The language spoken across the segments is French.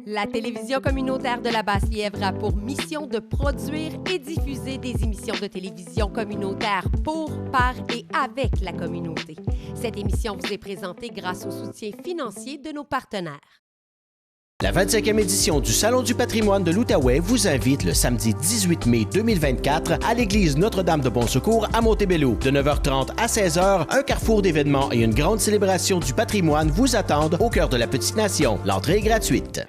La télévision communautaire de la Basse-Lièvre a pour mission de produire et diffuser des émissions de télévision communautaire pour, par et avec la communauté. Cette émission vous est présentée grâce au soutien financier de nos partenaires. La 25e édition du Salon du patrimoine de l'Outaouais vous invite le samedi 18 mai 2024 à l'église Notre-Dame de Bon-Secours à Montebello. De 9h30 à 16h, un carrefour d'événements et une grande célébration du patrimoine vous attendent au cœur de la petite nation. L'entrée est gratuite.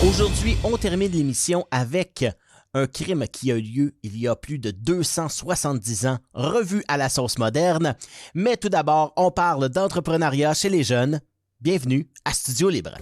Aujourd'hui, on termine l'émission avec un crime qui a eu lieu il y a plus de 270 ans, revu à la sauce moderne. Mais tout d'abord, on parle d'entrepreneuriat chez les jeunes. Bienvenue à Studio Libre.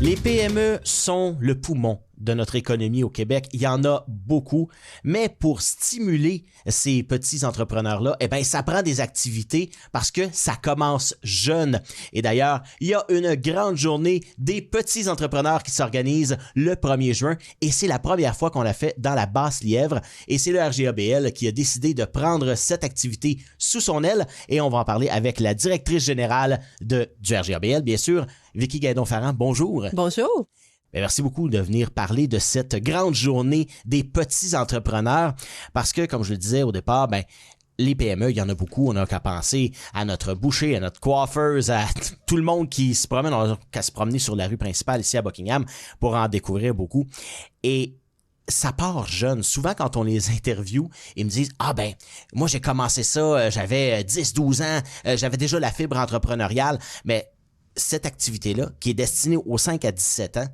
Les PME sont le poumon de notre économie au Québec. Il y en a beaucoup, mais pour stimuler ces petits entrepreneurs-là, ça prend des activités parce que ça commence jeune. Et d'ailleurs, il y a une grande journée des petits entrepreneurs qui s'organise le 1er juin et c'est la première fois qu'on l'a fait dans la Basse-Lièvre et c'est le RGABL qui a décidé de prendre cette activité sous son aile et on va en parler avec la directrice générale du RGABL, bien sûr, Vicky Gaidon-Farrand. Bonjour. Bonjour. Merci beaucoup de venir parler de cette grande journée des petits entrepreneurs parce que, comme je le disais au départ, les PME, il y en a beaucoup. On n'a qu'à penser à notre boucher, à notre coiffeuse, à tout le monde qui se promène. On n'a qu'à se promener sur la rue principale ici à Buckingham pour en découvrir beaucoup. Et ça part jeune. Souvent, quand on les interviewe, ils me disent « Ah moi j'ai commencé ça, j'avais 10-12 ans, j'avais déjà la fibre entrepreneuriale. » Mais cette activité-là, qui est destinée aux 5 à 17 ans,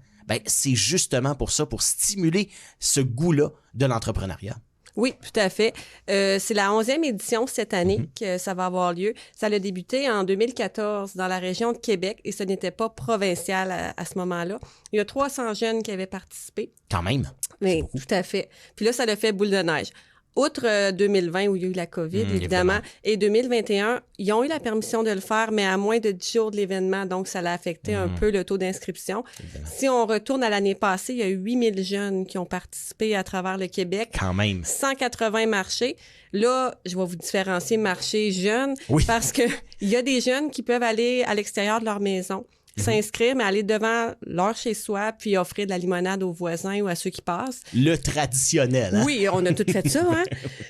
c'est justement pour ça, pour stimuler ce goût-là de l'entrepreneuriat. Oui, tout à fait. C'est la 11e édition cette année que ça va avoir lieu. Ça a débuté en 2014 dans la région de Québec et ce n'était pas provincial à ce moment-là. Il y a 300 jeunes qui avaient participé. Quand même. Oui, tout à fait. Puis là, ça a fait boule de neige. Outre 2020 où il y a eu la COVID, évidemment, et 2021, ils ont eu la permission de le faire, mais à moins de 10 jours de l'événement, donc ça l'a affecté un peu le taux d'inscription. Évidemment. Si on retourne à l'année passée, il y a eu 8000 jeunes qui ont participé à travers le Québec. Quand même. 180 marchés. Là, je vais vous différencier marché jeunes, parce qu'il y a des jeunes qui peuvent aller à l'extérieur de leur maison, s'inscrire, mais aller devant leur chez-soi, puis offrir de la limonade aux voisins ou à ceux qui passent. Le traditionnel, hein? Oui, on a tout fait ça, hein?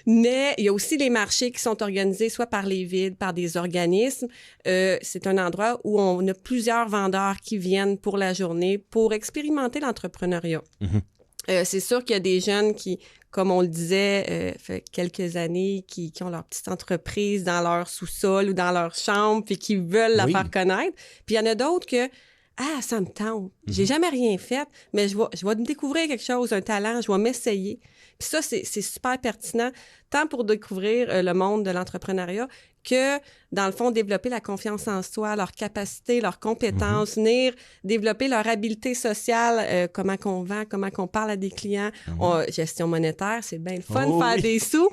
Mais il y a aussi les marchés qui sont organisés soit par les villes, par des organismes. C'est un endroit où on a plusieurs vendeurs qui viennent pour la journée pour expérimenter l'entrepreneuriat. C'est sûr qu'il y a des jeunes qui, comme on le disait, fait quelques années, qui ont leur petite entreprise dans leur sous-sol ou dans leur chambre, puis qui veulent la faire connaître. Puis il y en a d'autres que, ça me tente. J'ai jamais rien fait, mais je vais découvrir quelque chose, un talent, je vais m'essayer. Puis ça, c'est super pertinent, tant pour découvrir le monde de l'entrepreneuriat que, dans le fond, développer la confiance en soi, leur capacité, leurs compétences, venir développer leur habileté sociale, comment qu'on vend, comment qu'on parle à des clients. Gestion monétaire, c'est bien le fun de faire des sous.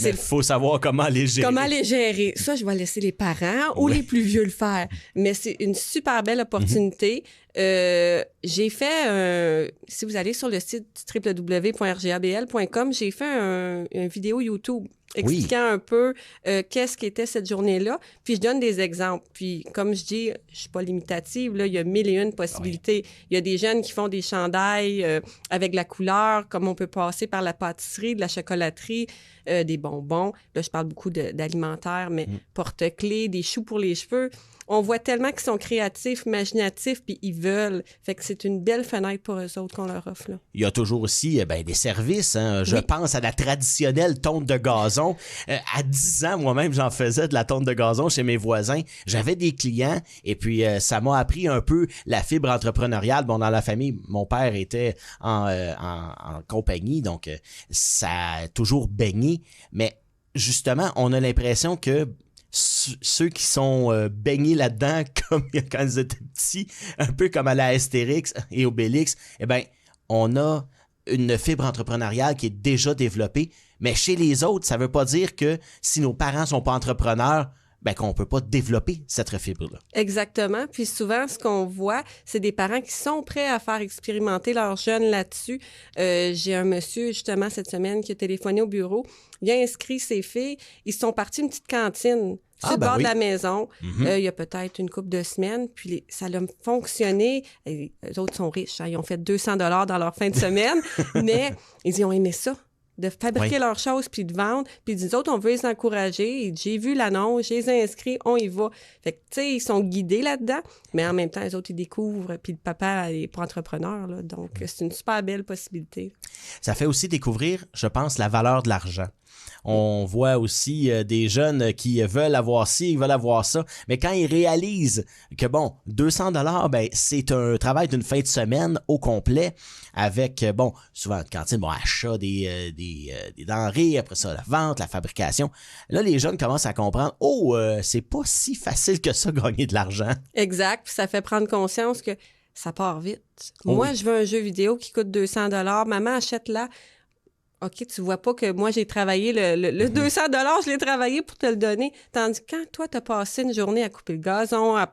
Il faut savoir comment les gérer. Comment les gérer. Ça, je vais laisser les parents ou les plus vieux le faire. Mais c'est une super belle opportunité. J'ai fait, si vous allez sur le site www.rgabl.com, j'ai fait une vidéo YouTube expliquant un peu qu'est-ce qu'était cette journée-là. Puis je donne des exemples. Puis comme je dis, je suis pas limitative, là, il y a 1001 possibilités. Il y a des jeunes qui font des chandails avec la couleur, comme on peut passer par la pâtisserie, de la chocolaterie, des bonbons. Là, je parle beaucoup d'alimentaire, mais porte-clés, des choux pour les cheveux. On voit tellement qu'ils sont créatifs, imaginatifs, puis ils veulent. Fait que c'est une belle fenêtre pour eux autres qu'on leur offre, là. Il y a toujours aussi des services. Hein. Je pense à la traditionnelle tonte de gazon. À 10 ans, moi-même, j'en faisais de la tonte de gazon chez mes voisins. J'avais des clients et puis ça m'a appris un peu la fibre entrepreneuriale. Bon, dans la famille, mon père était en compagnie, donc ça a toujours baigné. Mais justement, on a l'impression que ceux qui sont baignés là-dedans comme quand ils étaient petits, un peu comme à la Astérix et Obélix, on a une fibre entrepreneuriale qui est déjà développée. Mais chez les autres, ça veut pas dire que si nos parents sont pas entrepreneurs, qu'on ne peut pas développer cette fibre-là. Exactement. Puis souvent, ce qu'on voit, c'est des parents qui sont prêts à faire expérimenter leurs jeunes là-dessus. J'ai un monsieur, justement, cette semaine, qui a téléphoné au bureau. Il a inscrit ses filles. Ils sont partis une petite cantine sur le bord de la maison. Il y a peut-être une couple de semaines. Puis ça a fonctionné. Et les autres sont riches. Hein, ils ont fait 200 $ dans leur fin de semaine. Mais ils ont aimé ça, de fabriquer leurs choses puis de vendre. Puis nous autres, on veut les encourager. Et j'ai vu l'annonce, je les ai inscrits, on y va. Fait que, tu sais, ils sont guidés là-dedans, mais en même temps, les autres, ils découvrent. Puis le papa est pas entrepreneur, là. Donc, c'est une super belle possibilité. Ça fait aussi découvrir, je pense, la valeur de l'argent. On voit aussi des jeunes qui veulent avoir ci, ils veulent avoir ça, mais quand ils réalisent que, 200 $, c'est un travail d'une fin de semaine au complet avec, souvent une cantine, achat des denrées, après ça, la vente, la fabrication. Là, les jeunes commencent à comprendre, c'est pas si facile que ça, gagner de l'argent. Exact, puis ça fait prendre conscience que ça part vite. Moi, je veux un jeu vidéo qui coûte 200 $, maman, achète-la. OK, tu vois pas que moi, j'ai travaillé le 200 $, je l'ai travaillé pour te le donner. Tandis que quand toi, tu as passé une journée à couper le gazon, à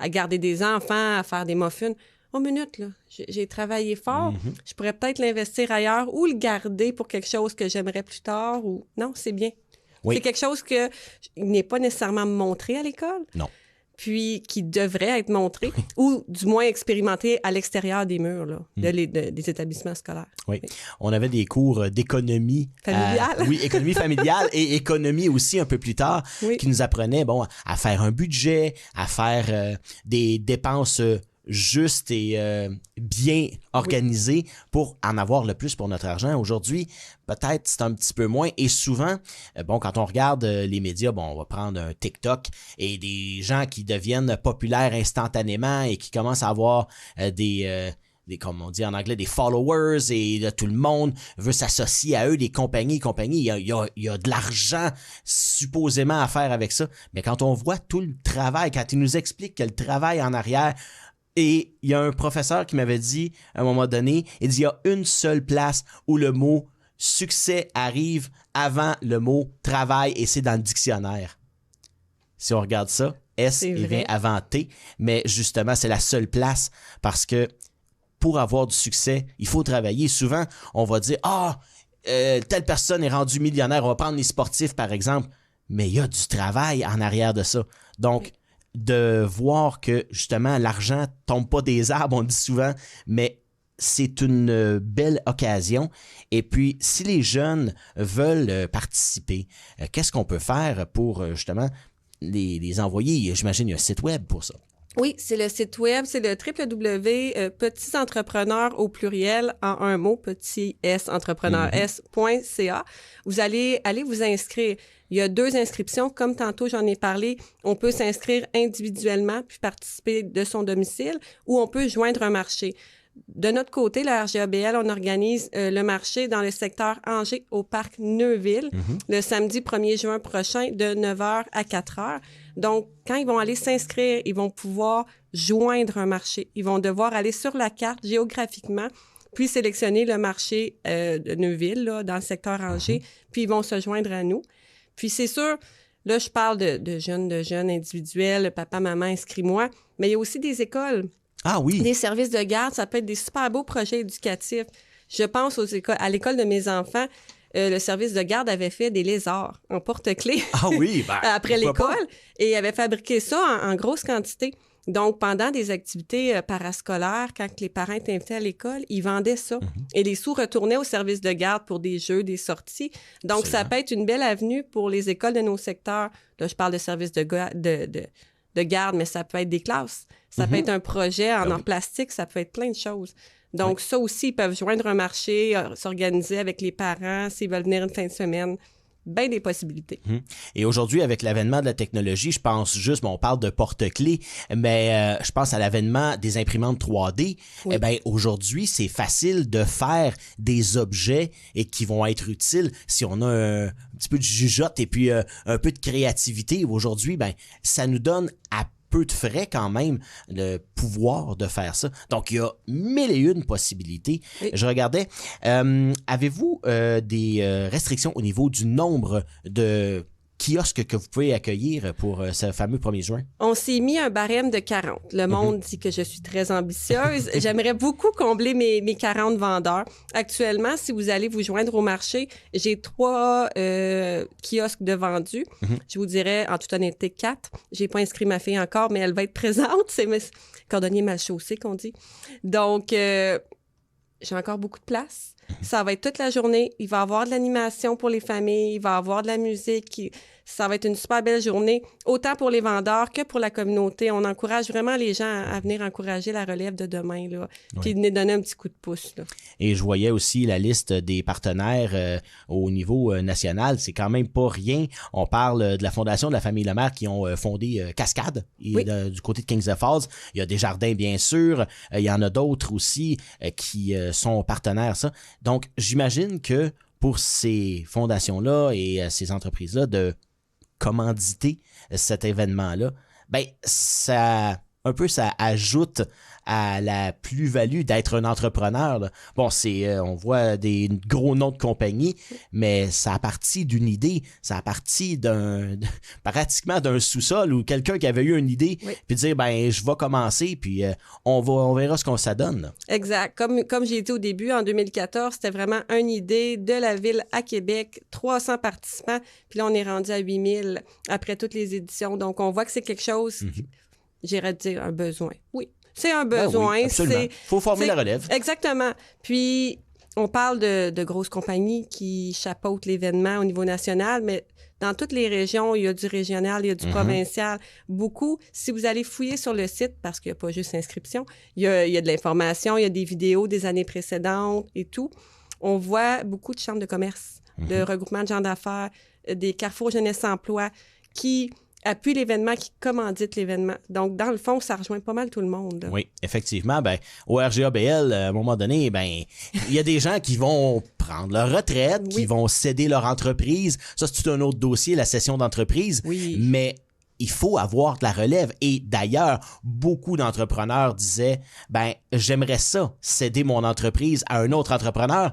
garder des enfants, à faire des muffins, minute, là, j'ai travaillé fort. Je pourrais peut-être l'investir ailleurs ou le garder pour quelque chose que j'aimerais plus tard. Ou non, c'est bien. Oui. C'est quelque chose qui n'est pas nécessairement montré à l'école. Non. Puis qui devrait être montré, ou du moins expérimenté à l'extérieur des murs là, des établissements scolaires. Oui. On avait des cours d'économie. Familiale. Économie familiale et économie aussi un peu plus tard, qui nous apprenaient à faire un budget, à faire des dépenses juste et bien organisé pour en avoir le plus pour notre argent. Aujourd'hui, peut-être c'est un petit peu moins. Et souvent, quand on regarde les médias, on va prendre un TikTok et des gens qui deviennent populaires instantanément et qui commencent à avoir des comme on dit en anglais, des followers et tout le monde veut s'associer à eux, des compagnies. Il y a de l'argent supposément à faire avec ça. Mais quand on voit tout le travail, quand ils nous expliquent que le travail en arrière. Et il y a un professeur qui m'avait dit, à un moment donné, il dit, il y a une seule place où le mot succès arrive avant le mot travail et c'est dans le dictionnaire. Si on regarde ça, S, il vient avant T, mais justement, c'est la seule place parce que pour avoir du succès, il faut travailler. Souvent, on va dire, telle personne est rendue millionnaire, on va prendre les sportifs par exemple, mais il y a du travail en arrière de ça. Donc, de voir que, justement, l'argent tombe pas des arbres, on dit souvent, mais c'est une belle occasion. Et puis, si les jeunes veulent participer, qu'est-ce qu'on peut faire pour, justement, les envoyer? J'imagine qu'il y a un site web pour ça. Oui, c'est le site web, c'est le www.petitsentrepreneurs au pluriel en un mot, petit s entrepreneurs.ca. Vous allez vous inscrire. Il y a 2 inscriptions. Comme tantôt, j'en ai parlé, on peut s'inscrire individuellement puis participer de son domicile ou on peut joindre un marché. De notre côté, la RGABL, on organise le marché dans le secteur Angers au parc Neuville le samedi 1er juin prochain de 9h à 4h. Donc, quand ils vont aller s'inscrire, ils vont pouvoir joindre un marché. Ils vont devoir aller sur la carte géographiquement puis sélectionner le marché de Neuville, là, dans le secteur Angers, puis ils vont se joindre à nous. Puis c'est sûr, là, je parle de jeunes individuels, papa, maman, inscris-moi, mais il y a aussi des écoles. Ah oui. Des services de garde, ça peut être des super beaux projets éducatifs. Je pense à l'école de mes enfants, le service de garde avait fait des lézards en porte-clés après l'école et avait fabriqué ça en grosse quantité. Donc, pendant des activités parascolaires, quand les parents étaient invités à l'école, ils vendaient ça. Et les sous retournaient au service de garde pour des jeux, des sorties. Donc, ça peut être une belle avenue pour les écoles de nos secteurs. Là, je parle de service de garde, mais ça peut être des classes. Ça peut être un projet en plastique, ça peut être plein de choses. Donc, ça aussi, ils peuvent joindre un marché, s'organiser avec les parents s'ils veulent venir une fin de semaine. Bien des possibilités. Et aujourd'hui, avec l'avènement de la technologie, je pense juste, on parle de porte-clés, mais je pense à l'avènement des imprimantes 3D. Oui. Eh bien, aujourd'hui, c'est facile de faire des objets et qui vont être utiles si on a un petit peu de jugeote et puis un peu de créativité. Aujourd'hui, ça nous donne à peu de frais quand même le pouvoir de faire ça. Donc, il y a 1001 possibilités. Oui. Je regardais, avez-vous des restrictions au niveau du nombre de kiosques que vous pouvez accueillir pour ce fameux 1er juin? On s'est mis un barème de 40. Le monde dit que je suis très ambitieuse. J'aimerais beaucoup combler mes 40 vendeurs. Actuellement, si vous allez vous joindre au marché, j'ai 3 kiosques de vendus. Je vous dirais, en toute honnêteté, 4. J'ai pas inscrit ma fille encore, mais elle va être présente. C'est mes cordonniers mal chaussés qu'on dit. Donc, j'ai encore beaucoup de place. Ça va être toute la journée. Il va y avoir de l'animation pour les familles. Il va y avoir de la musique. Ça va être une super belle journée, autant pour les vendeurs que pour la communauté. On encourage vraiment les gens à venir encourager la relève de demain, là, puis de donner un petit coup de pouce. Là. Et je voyais aussi la liste des partenaires au niveau national. C'est quand même pas rien. On parle de la Fondation de la famille Lemaire qui ont fondé Cascade du côté de Kings Falls. Il y a Desjardins, bien sûr. Il y en a d'autres aussi qui sont partenaires. Ça. Donc, j'imagine que pour ces fondations-là et ces entreprises-là de commanditer cet événement-là, ben ça ajoute à la plus-value d'être un entrepreneur. Là. Bon, on voit des gros noms de compagnie, mais ça a parti d'une idée, ça a parti pratiquement d'un sous-sol où quelqu'un qui avait eu une idée, puis dire, ben je vais commencer, puis on verra ce qu'on s'adonne. Là. Exact. Comme j'ai dit au début, en 2014, c'était vraiment une idée de la ville à Québec, 300 participants, puis là, on est rendu à 8000 après toutes les éditions. Donc, on voit que c'est quelque chose, j'irais dire, un besoin. Oui. C'est un besoin. Oui, absolument. Il faut former la relève. Exactement. Puis, on parle de grosses compagnies qui chapeautent l'événement au niveau national, mais dans toutes les régions, il y a du régional, il y a du provincial. Beaucoup, si vous allez fouiller sur le site, parce qu'il n'y a pas juste inscription, il y a de l'information, il y a des vidéos des années précédentes et tout. On voit beaucoup de chambres de commerce, de regroupements de gens d'affaires, des carrefours jeunesse-emploi qui appuie l'événement, qui commandite l'événement. Donc, dans le fond, ça rejoint pas mal tout le monde. Là. Oui, effectivement. Ben, au RGABL, à un moment donné, ben, il y a des gens qui vont prendre leur retraite, qui vont céder leur entreprise. Ça, c'est tout un autre dossier, la cession d'entreprise. Oui. Mais il faut avoir de la relève. Et d'ailleurs, beaucoup d'entrepreneurs disaient, ben, j'aimerais ça, céder mon entreprise à un autre entrepreneur.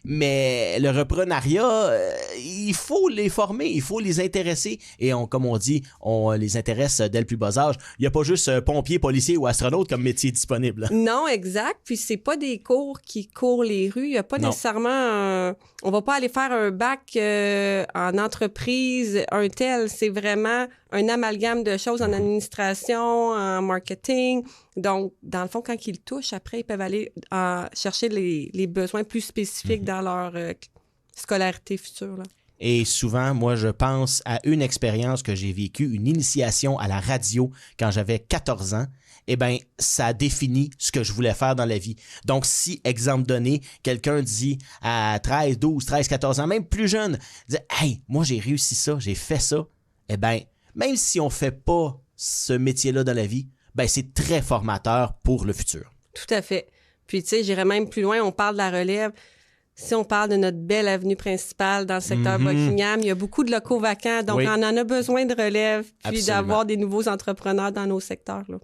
Mais le reprenariat, il faut les former, il faut les intéresser. Et comme on dit, on les intéresse dès le plus bas âge. Il n'y a pas juste pompier, policier ou astronaute comme métier disponible. Non, exact. Puis c'est pas des cours qui courent les rues. Il n'y a pas nécessairement... On va pas aller faire un bac en entreprise, un tel. C'est vraiment un amalgame de choses en administration, en marketing. Donc, dans le fond, quand ils touchent, après, ils peuvent aller chercher les besoins plus spécifiques dans leur scolarité future. Là. Et souvent, moi, je pense à une expérience que j'ai vécue, une initiation à la radio quand j'avais 14 ans. Eh bien, ça a défini ce que je voulais faire dans la vie. Donc, si, exemple donné, quelqu'un dit à 13, 12, 13, 14 ans, même plus jeune, dit « Hey, moi, j'ai réussi ça, j'ai fait ça. » Eh bien, même si on ne fait pas ce métier-là dans la vie, ben c'est très formateur pour le futur. Tout à fait. Puis, tu sais, j'irais même plus loin, on parle de la relève. Si on parle de notre belle avenue principale dans le secteur Buckingham, il y a beaucoup de locaux vacants, donc on en a besoin de relève, puis d'avoir des nouveaux entrepreneurs dans nos secteurs. Là.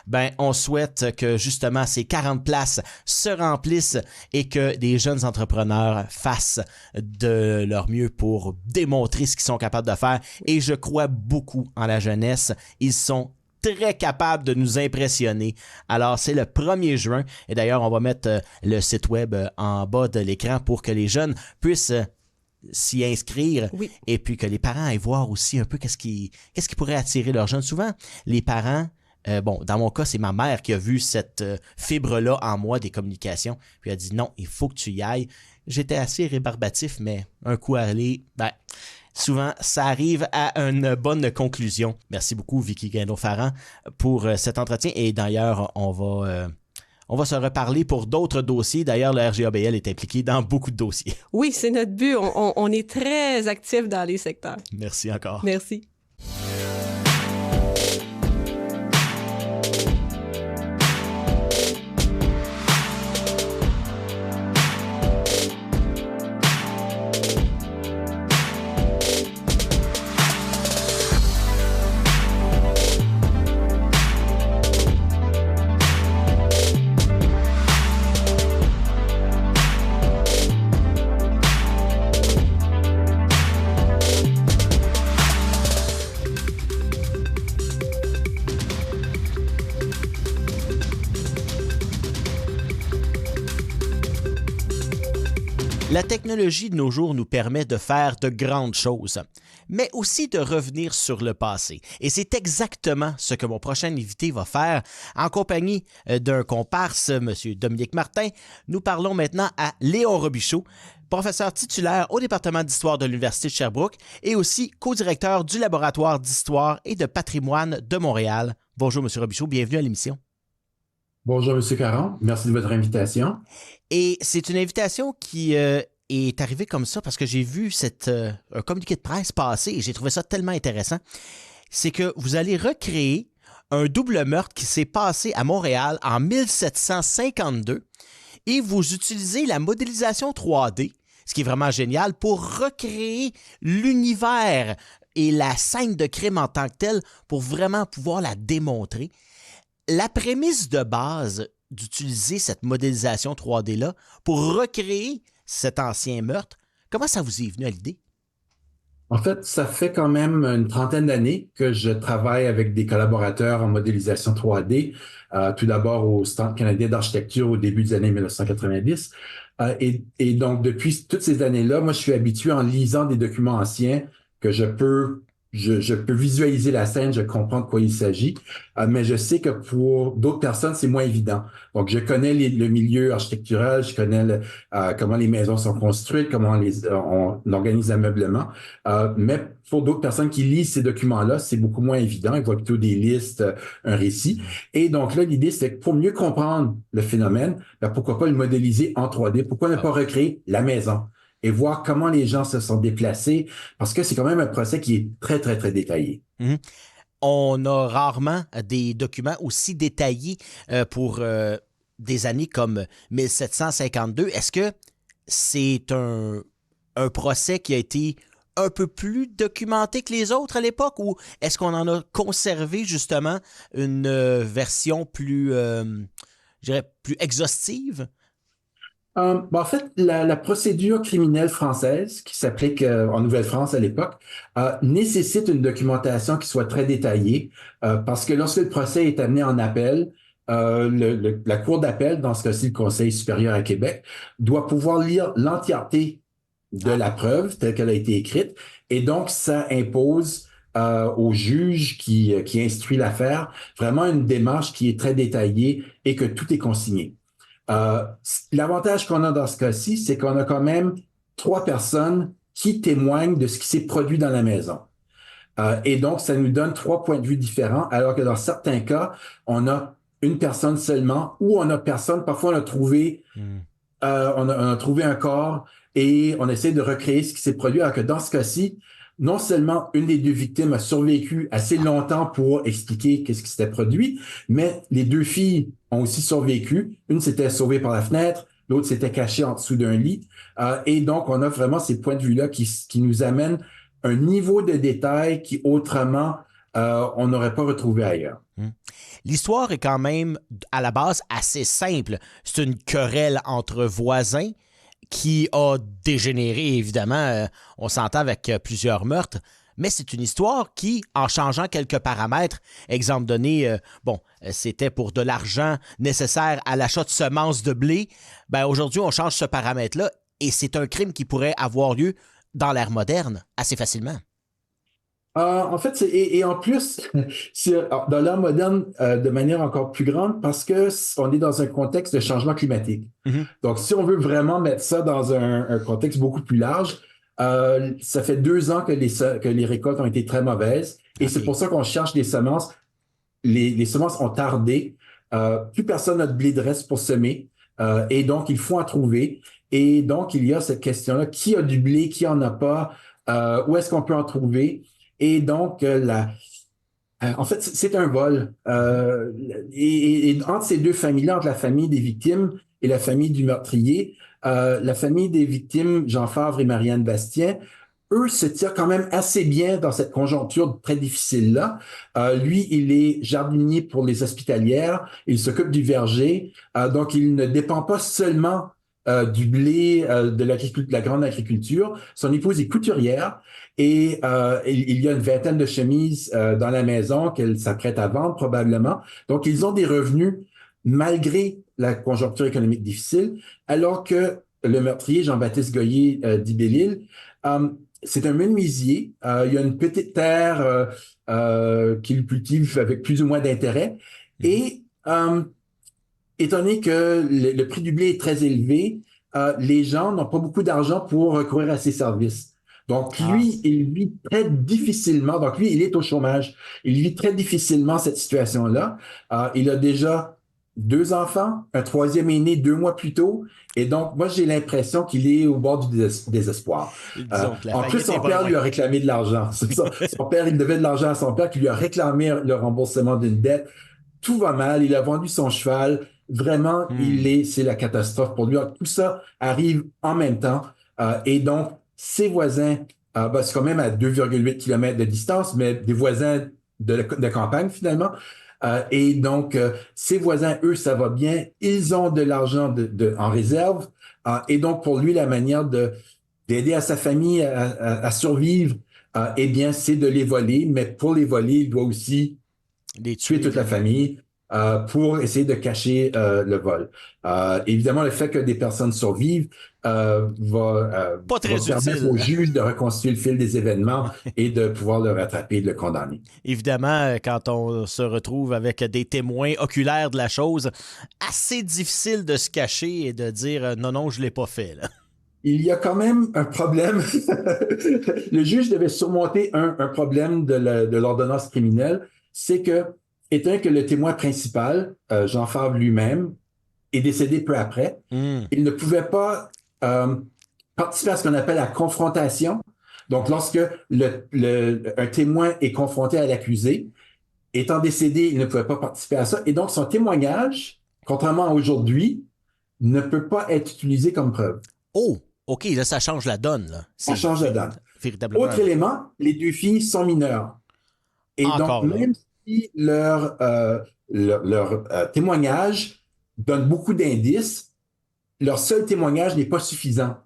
Ben, on souhaite que justement ces 40 places se remplissent et que des jeunes entrepreneurs fassent de leur mieux pour démontrer ce qu'ils sont capables de faire. Et je crois beaucoup en la jeunesse. Ils sont très capable de nous impressionner. Alors, c'est le 1er juin. Et d'ailleurs, on va mettre le site web en bas de l'écran pour que les jeunes puissent s'y inscrire et puis que les parents aillent voir aussi un peu qu'est-ce qui pourrait attirer leurs jeunes. Souvent, les parents, dans mon cas, c'est ma mère qui a vu cette fibre-là en moi des communications. Puis elle a dit non, il faut que tu y ailles. J'étais assez rébarbatif, mais un coup à aller, souvent, ça arrive à une bonne conclusion. Merci beaucoup, Vicky Guindon-Farrand, pour cet entretien. Et d'ailleurs, on va se reparler pour d'autres dossiers. D'ailleurs, le RGABL est impliqué dans beaucoup de dossiers. Oui, c'est notre but. On est très actifs dans les secteurs. Merci encore. Merci. La technologie de nos jours nous permet de faire de grandes choses, mais aussi de revenir sur le passé. Et c'est exactement ce que mon prochain invité va faire en compagnie d'un comparse, M. Dominique Martin. Nous parlons maintenant à Léon Robichaud, professeur titulaire au département d'histoire de l'Université de Sherbrooke et aussi co-directeur du laboratoire d'histoire et de patrimoine de Montréal. Bonjour, M. Robichaud, bienvenue à l'émission. Bonjour, M. Caron. Merci de votre invitation. Et c'est une invitation qui est arrivée comme ça parce que j'ai vu un communiqué de presse passer et j'ai trouvé ça tellement intéressant. C'est que vous allez recréer un double meurtre qui s'est passé à Montréal en 1752 et vous utilisez la modélisation 3D, ce qui est vraiment génial, pour recréer l'univers et la scène de crime en tant que telle pour vraiment pouvoir la démontrer. La prémisse de base d'utiliser cette modélisation 3D-là pour recréer cet ancien meurtre, comment ça vous est venu à l'idée? En fait, ça fait quand même une trentaine d'années que je travaille avec des collaborateurs en modélisation 3D, tout d'abord au Centre canadien d'architecture au début des années 1990. Et donc, depuis toutes ces années-là, moi, je suis habitué en lisant des documents anciens que je peux visualiser la scène, je comprends de quoi il s'agit, mais je sais que pour d'autres personnes, c'est moins évident. Donc, je connais le milieu architectural, je connais comment les maisons sont construites, comment on organise l'ameublement, mais pour d'autres personnes qui lisent ces documents-là, c'est beaucoup moins évident. Ils voient plutôt des listes, un récit. Et donc là, l'idée, c'est que pour mieux comprendre le phénomène, pourquoi pas le modéliser en 3D? Pourquoi ne pas recréer la maison? Et voir comment les gens se sont déplacés, parce que c'est quand même un procès qui est très, très, très détaillé. Mmh. On a rarement des documents aussi détaillés pour des années comme 1752. Est-ce que c'est un procès qui a été un peu plus documenté que les autres à l'époque, ou est-ce qu'on en a conservé justement une version plus, je dirais, plus exhaustive? En fait, la procédure criminelle française, qui s'applique en Nouvelle-France à l'époque, nécessite une documentation qui soit très détaillée, parce que lorsque le procès est amené en appel, la Cour d'appel, dans ce cas-ci le Conseil supérieur à Québec, doit pouvoir lire l'entièreté de la preuve telle qu'elle a été écrite, et donc ça impose au juge qui instruit l'affaire vraiment une démarche qui est très détaillée et que tout est consigné. L'avantage qu'on a dans ce cas-ci, c'est qu'on a quand même 3 personnes qui témoignent de ce qui s'est produit dans la maison. Et donc, ça nous donne 3 points de vue différents, alors que dans certains cas, on a une personne seulement, ou on a personne, parfois on a trouvé, on a trouvé un corps et on essaie de recréer ce qui s'est produit, alors que dans ce cas-ci, non seulement une des 2 victimes a survécu assez longtemps pour expliquer qu'est-ce qui s'était produit, mais les 2 filles ont aussi survécu. Une s'était sauvée par la fenêtre, l'autre s'était cachée en dessous d'un lit. Et donc, on a vraiment ces points de vue-là qui nous amènent un niveau de détail qui, autrement, on n'aurait pas retrouvé ailleurs. L'histoire est quand même, à la base, assez simple. C'est une querelle entre voisins qui a dégénéré, évidemment, on s'entend avec plusieurs meurtres, mais c'est une histoire qui, en changeant quelques paramètres, exemple donné, c'était pour de l'argent nécessaire à l'achat de semences de blé, aujourd'hui, on change ce paramètre-là et c'est un crime qui pourrait avoir lieu dans l'ère moderne assez facilement. En fait, et en plus, dans l'ère moderne, de manière encore plus grande, parce que on est dans un contexte de changement climatique. Mm-hmm. Donc, si on veut vraiment mettre ça dans un contexte beaucoup plus large, ça fait 2 ans que les récoltes ont été très mauvaises, et c'est pour ça qu'on cherche des semences. Les semences ont tardé. Plus personne n'a de blé de reste pour semer, et donc il faut en trouver. Et donc, il y a cette question-là, qui a du blé, qui en a pas, où est-ce qu'on peut en trouver? Et donc, en fait, c'est un vol. Et entre ces 2 familles-là, entre la famille des victimes et la famille du meurtrier, la famille des victimes, Jean Favre et Marianne Bastien, eux se tirent quand même assez bien dans cette conjoncture très difficile-là. Lui, il est jardinier pour les hospitalières, il s'occupe du verger, donc il ne dépend pas seulement du blé, de la grande agriculture. Son épouse est couturière et il y a une 20aine de chemises dans la maison qu'elle s'apprête à vendre probablement. Donc, ils ont des revenus malgré la conjoncture économique difficile, alors que le meurtrier, Jean-Baptiste Goyer d'Ibelil, c'est un menuisier. Il y a une petite terre qu'il cultive avec plus ou moins d'intérêt. Et étant donné que le prix du blé est très élevé, les gens n'ont pas beaucoup d'argent pour recourir à ses services. Donc, lui, il vit très difficilement. Donc, lui, il est au chômage. Il vit très difficilement cette situation-là. Il a déjà 2 enfants, un troisième est né 2 mois plus tôt. Et donc, moi, j'ai l'impression qu'il est au bord du désespoir. En plus, son père lui a réclamé de l'argent. C'est ça. Son père, il devait de l'argent à son père qui lui a réclamé le remboursement d'une dette. Tout va mal. Il a vendu son cheval. Vraiment, c'est la catastrophe pour lui. Tout ça arrive en même temps. Et donc, ses voisins, c'est quand même à 2,8 km de distance, mais des voisins de campagne, finalement. Et donc, ses voisins, eux, ça va bien. Ils ont de l'argent en réserve. Et donc, pour lui, la manière d'aider à sa famille à survivre, eh bien, c'est de les voler. Mais pour les voler, il doit aussi tuer toute la famille pour essayer de cacher le vol. Évidemment, le fait que des personnes survivent va permettre au juge de reconstituer le fil des événements et de pouvoir le rattraper et de le condamner. Évidemment, quand on se retrouve avec des témoins oculaires de la chose, assez difficile de se cacher et de dire « non, non, je ne l'ai pas fait ». Il y a quand même un problème. Le juge devait surmonter un problème de l'ordonnance criminelle, c'est que étant que le témoin principal, Jean Favre lui-même, est décédé peu après, il ne pouvait pas participer à ce qu'on appelle la confrontation. Donc, lorsque un témoin est confronté à l'accusé, étant décédé, il ne pouvait pas participer à ça. Et donc, son témoignage, contrairement à aujourd'hui, ne peut pas être utilisé comme preuve. Oh, OK, là, ça change la donne. Là. Ça change la donne. Véritablement. Autre élément, les 2 filles sont mineures. Et encore donc, même si leur témoignage donne beaucoup d'indices, leur seul témoignage n'est pas suffisant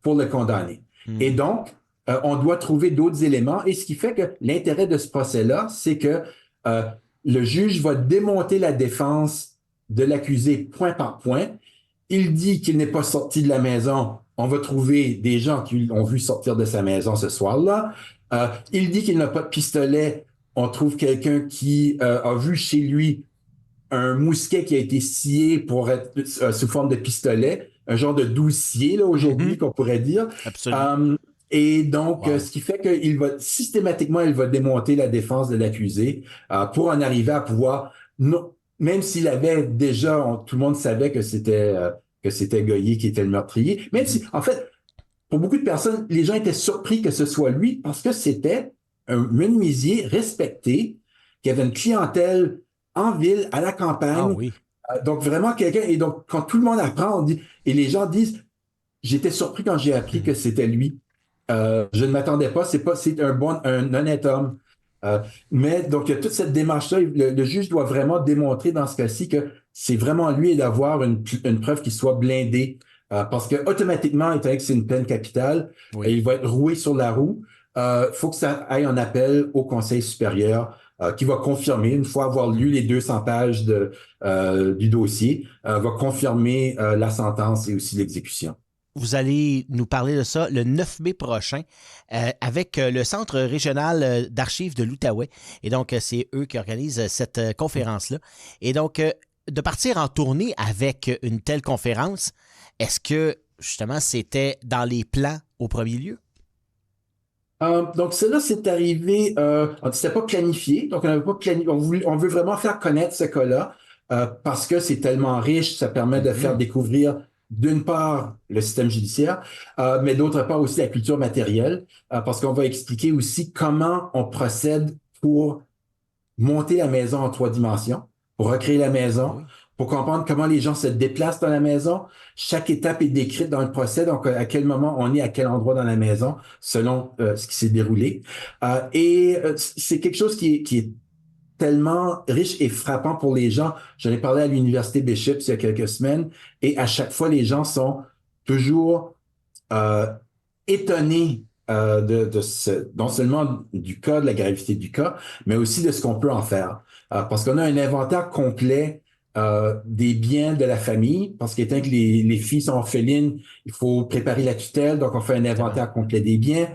pour le condamner. Et donc, on doit trouver d'autres éléments. Et ce qui fait que l'intérêt de ce procès-là, c'est que le juge va démonter la défense de l'accusé point par point. Il dit qu'il n'est pas sorti de la maison. On va trouver des gens qui l'ont vu sortir de sa maison ce soir-là. Il dit qu'il n'a pas de pistolet. On trouve quelqu'un qui a vu chez lui un mousquet qui a été scié pour être sous forme de pistolet, un genre de doucier là aujourd'hui qu'on pourrait dire. Absolument. Et donc, ce qui fait qu'il va systématiquement, il va démonter la défense de l'accusé pour en arriver à pouvoir, non, même s'il avait déjà, tout le monde savait que c'était Goyer qui était le meurtrier. Même si, en fait, pour beaucoup de personnes, les gens étaient surpris que ce soit lui parce que c'était un menuisier respecté, qui avait une clientèle en ville, à la campagne. Ah oui. Donc, vraiment quelqu'un. Et donc, quand tout le monde apprend, et les gens disent, j'étais surpris quand j'ai appris que c'était lui. Je ne m'attendais pas. C'est un honnête homme. Mais donc, il y a toute cette démarche-là. Le juge doit vraiment démontrer dans ce cas-ci que c'est vraiment lui et d'avoir une preuve qui soit blindée. Parce que automatiquement, étant donné que c'est une peine capitale, il va être roué sur la roue. Faut que ça aille en appel au Conseil supérieur qui va confirmer, une fois avoir lu les 200 pages du dossier, va confirmer la sentence et aussi l'exécution. Vous allez nous parler de ça le 9 mai prochain avec le Centre régional d'archives de l'Outaouais. Et donc, c'est eux qui organisent cette conférence-là. Et donc, de partir en tournée avec une telle conférence, est-ce que, justement, c'était dans les plans au premier lieu? Donc, cela, c'est arrivé, c'était pas planifié, donc on n'avait pas planifié, on veut vraiment faire connaître ce cas-là parce que c'est tellement riche, ça permet de faire découvrir d'une part le système judiciaire, mais d'autre part aussi la culture matérielle, parce qu'on va expliquer aussi comment on procède pour monter la maison en 3 dimensions, pour recréer la maison, pour comprendre comment les gens se déplacent dans la maison. Chaque étape est décrite dans le procès, donc à quel moment on est, à quel endroit dans la maison, selon ce qui s'est déroulé. Et c'est quelque chose qui est tellement riche et frappant pour les gens. J'en ai parlé à l'Université Bishop il y a quelques semaines, et à chaque fois, les gens sont toujours étonnés non seulement du cas, de la gravité du cas, mais aussi de ce qu'on peut en faire. Parce qu'on a un inventaire complet des biens de la famille, parce qu'étant que les filles sont orphelines, il faut préparer la tutelle, donc on fait un inventaire complet des biens.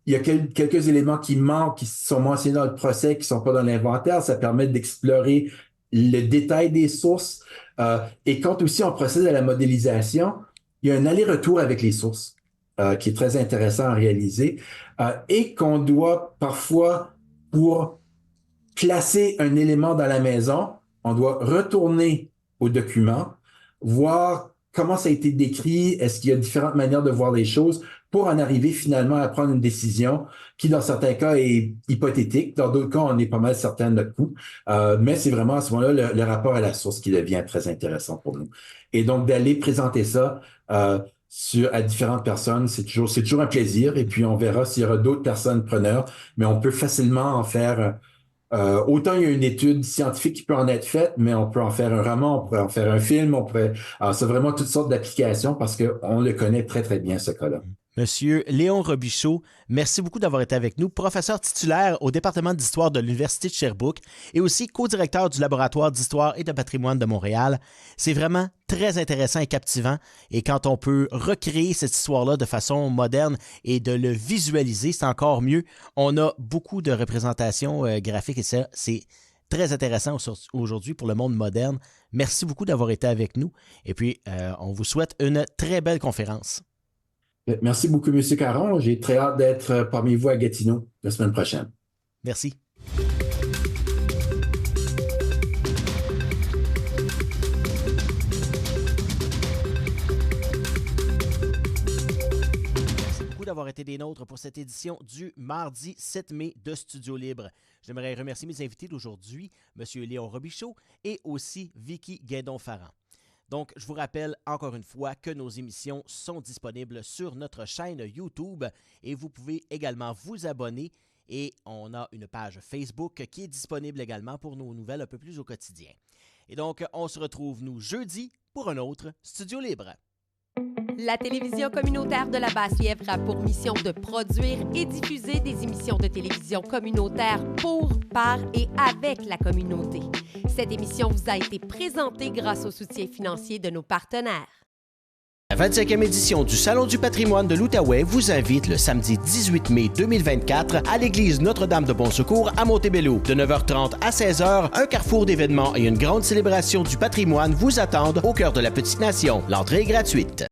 Il y a quelques éléments qui manquent, qui sont mentionnés dans le procès, qui sont pas dans l'inventaire. Ça permet d'explorer le détail des sources. Et quand aussi on procède à la modélisation, il y a un aller-retour avec les sources qui est très intéressant à réaliser et qu'on doit parfois, pour placer un élément dans la maison, on doit retourner au document, voir comment ça a été décrit, est-ce qu'il y a différentes manières de voir les choses pour en arriver finalement à prendre une décision qui, dans certains cas, est hypothétique. Dans d'autres cas, on est pas mal certain de notre coup. Mais c'est vraiment à ce moment-là le rapport à la source qui devient très intéressant pour nous. Et donc, d'aller présenter ça à différentes personnes, c'est toujours un plaisir. Et puis, on verra s'il y aura d'autres personnes preneurs, mais on peut facilement en faire... autant il y a une étude scientifique qui peut en être faite, mais on peut en faire un roman, on pourrait en faire un film, alors c'est vraiment toutes sortes d'applications parce qu'on le connaît très, très bien, ce cas-là. Monsieur Léon Robichaud, merci beaucoup d'avoir été avec nous, professeur titulaire au département d'histoire de l'Université de Sherbrooke et aussi co-directeur du laboratoire d'histoire et de patrimoine de Montréal. C'est vraiment très intéressant et captivant et quand on peut recréer cette histoire-là de façon moderne et de le visualiser, c'est encore mieux. On a beaucoup de représentations graphiques et ça, c'est très intéressant aujourd'hui pour le monde moderne. Merci beaucoup d'avoir été avec nous et puis on vous souhaite une très belle conférence. Merci beaucoup, M. Caron. J'ai très hâte d'être parmi vous à Gatineau la semaine prochaine. Merci. Merci beaucoup d'avoir été des nôtres pour cette édition du mardi 7 mai de Studio Libre. J'aimerais remercier mes invités d'aujourd'hui, M. Léon Robichaud et aussi Vicky Guédon-Farran. Donc, je vous rappelle encore une fois que nos émissions sont disponibles sur notre chaîne YouTube et vous pouvez également vous abonner et on a une page Facebook qui est disponible également pour nos nouvelles un peu plus au quotidien. Et donc, on se retrouve, nous, jeudi pour un autre Studio Libre. La télévision communautaire de la Basse-Lièvre a pour mission de produire et diffuser des émissions de télévision communautaire pour, par et avec la communauté. Cette émission vous a été présentée grâce au soutien financier de nos partenaires. La 25e édition du Salon du patrimoine de l'Outaouais vous invite le samedi 18 mai 2024 à l'église Notre-Dame de Bon-Secours à Montebello. De 9h30 à 16h, un carrefour d'événements et une grande célébration du patrimoine vous attendent au cœur de la petite nation. L'entrée est gratuite.